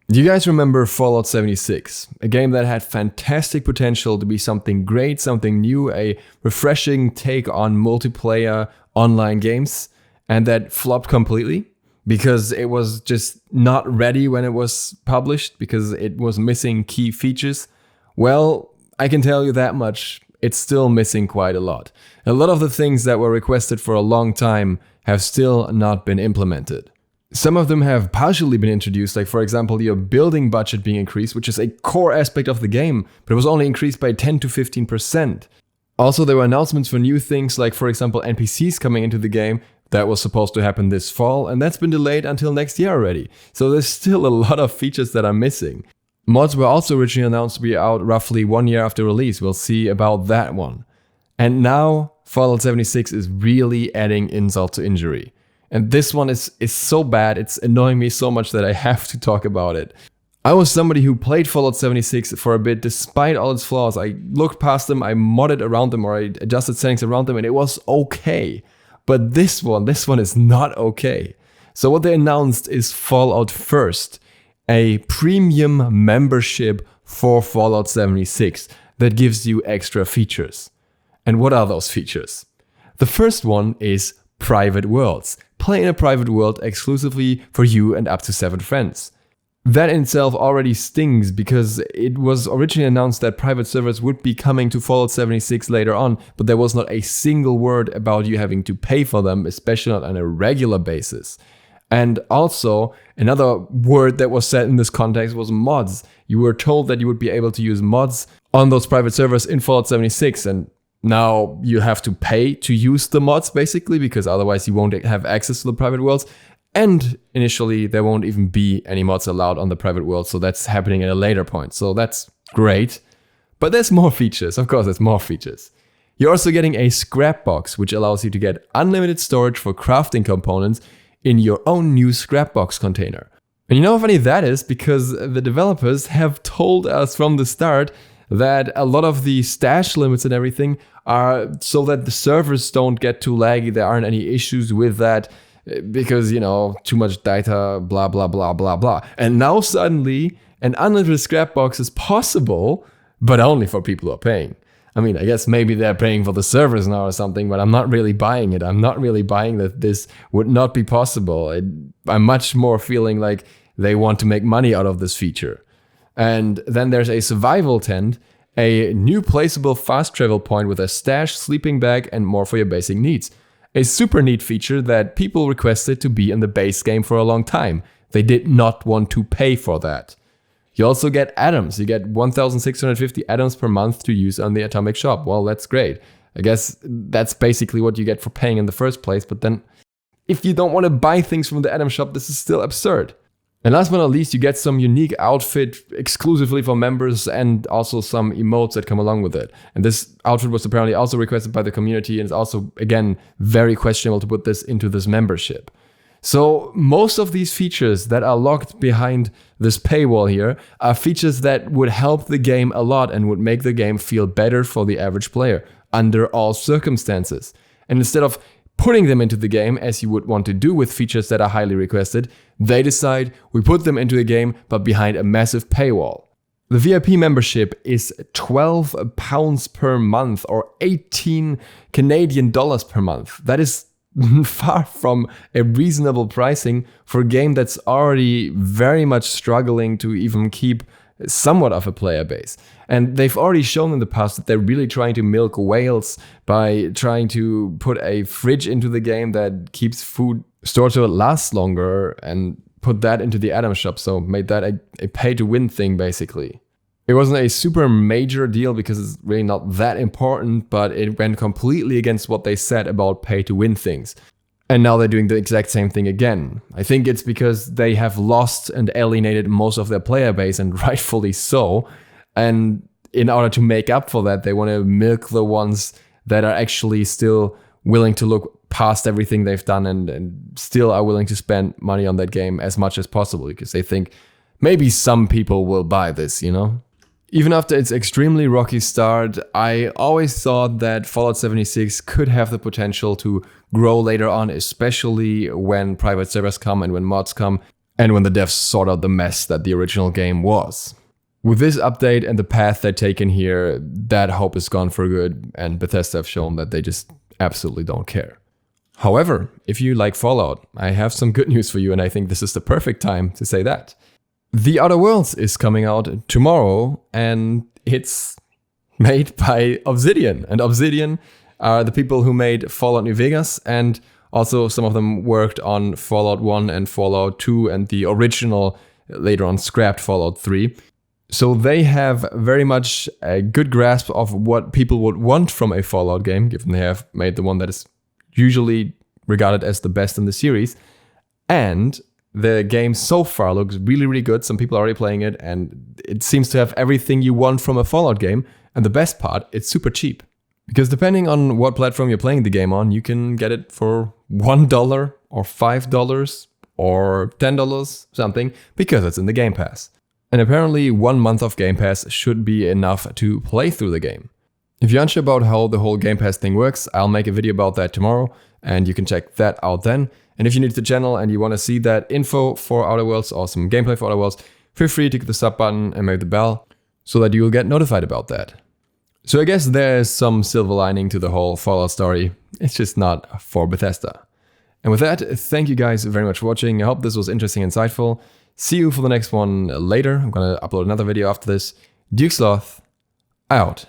Do you guys remember Fallout 76? A game that had fantastic potential to be something great, something new, a refreshing take on multiplayer online games, and that flopped completely because it was just not ready when it was published, because it was missing key features? Well, I can tell you that much. It's still missing quite a lot. A lot of the things that were requested for a long time have still not been implemented. Some of them have partially been introduced, like for example your building budget being increased, which is a core aspect of the game, but it was only increased by 10 to 15%. Also, there were announcements for new things, like for example NPCs coming into the game. That was supposed to happen this fall, and that's been delayed until next year already. So there's still a lot of features that are missing. Mods were also originally announced to be out roughly 1 year after release. We'll see about that one. And now Fallout 76 is really adding insult to injury. And this one is so bad, it's annoying me so much that I have to talk about it. I was somebody who played Fallout 76 for a bit despite all its flaws. I looked past them, I modded around them, or I adjusted settings around them, and it was okay. But this one is not okay. So what they announced is Fallout First, a premium membership for Fallout 76 that gives you extra features. And what are those features? The first one is private worlds. Play in a private world exclusively for you and up to 7 friends. That in itself already stings because it was originally announced that private servers would be coming to Fallout 76 later on, but there was not a single word about you having to pay for them, especially not on a regular basis. And also, another word that was said in this context was mods. You were told that you would be able to use mods on those private servers in Fallout 76, and now you have to pay to use the mods basically, because otherwise you won't have access to the private worlds. And initially there won't even be any mods allowed on the private world, so that's happening at a later point. So that's great. But there's more features, of course there's more features. You're also getting a scrap box, which allows you to get unlimited storage for crafting components in your own new scrap box container. And you know how funny that is? Because the developers have told us from the start that a lot of the stash limits and everything are so that the servers don't get too laggy. There aren't any issues with that because, you know, too much data, blah, blah, blah, blah, blah. And now suddenly an unlimited scrap box is possible, but only for people who are paying. I mean, I guess maybe they're paying for the servers now or something, but I'm not really buying it. I'm not really buying that this would not be possible. I'm much more feeling like they want to make money out of this feature. And then there's a survival tent, a new placeable fast travel point with a stash, sleeping bag, and more for your basic needs. A super neat feature that people requested to be in the base game for a long time. They did not want to pay for that. You also get atoms. You get 1,650 atoms per month to use on the Atomic Shop. Well, that's great. I guess that's basically what you get for paying in the first place. But then if you don't want to buy things from the Atom Shop, this is still absurd. And last but not least, you get some unique outfit exclusively for members and also some emotes that come along with it. And this outfit was apparently also requested by the community and is also, again, very questionable to put this into this membership. So most of these features that are locked behind this paywall here are features that would help the game a lot and would make the game feel better for the average player under all circumstances. And instead of putting them into the game, as you would want to do with features that are highly requested, they decide we put them into the game, but behind a massive paywall. The VIP membership is £12 per month or 18 Canadian dollars per month. That is far from a reasonable pricing for a game that's already very much struggling to even keep somewhat of a player base. And they've already shown in the past that they're really trying to milk whales by trying to put a fridge into the game that keeps food stored so it lasts longer and put that into the Atom Shop, so made that a pay-to-win thing basically. It wasn't a super major deal because it's really not that important, but it went completely against what they said about pay-to-win things. And now they're doing the exact same thing again. I think it's because they have lost and alienated most of their player base, and rightfully so. And in order to make up for that, they want to milk the ones that are actually still willing to look past everything they've done and still are willing to spend money on that game as much as possible because they think maybe some people will buy this, you know? Even after its extremely rocky start, I always thought that Fallout 76 could have the potential to grow later on, especially when private servers come and when mods come. and when the devs sort out the mess that the original game was. With this update and the path they've taken here, that hope is gone for good, and Bethesda have shown that they just absolutely don't care. However, if you like Fallout, I have some good news for you, and I think this is the perfect time to say that. The Outer Worlds is coming out tomorrow, and it's made by Obsidian. And Obsidian are the people who made Fallout New Vegas, and also some of them worked on Fallout 1 and Fallout 2 and the original, later on scrapped Fallout 3. So they have very much a good grasp of what people would want from a Fallout game, given they have made the one that is usually regarded as the best in the series. And the game so far looks really, really good. Some people are already playing it, and it seems to have everything you want from a Fallout game. And the best part, it's super cheap. Because depending on what platform you're playing the game on, you can get it for $1 or $5 or $10, something, because it's in the Game Pass. And apparently 1 month of Game Pass should be enough to play through the game. If you're unsure about how the whole Game Pass thing works, I'll make a video about that tomorrow, and you can check that out then. And if you're new to the channel and you want to see that info for Outer Worlds or some gameplay for Outer Worlds, feel free to click the sub button and maybe the bell so that you will get notified about that. So I guess there's some silver lining to the whole Fallout story. It's just not for Bethesda. And with that, thank you guys very much for watching. I hope this was interesting and insightful. See you for the next one later. I'm gonna upload another video after this. DukeSloth, out.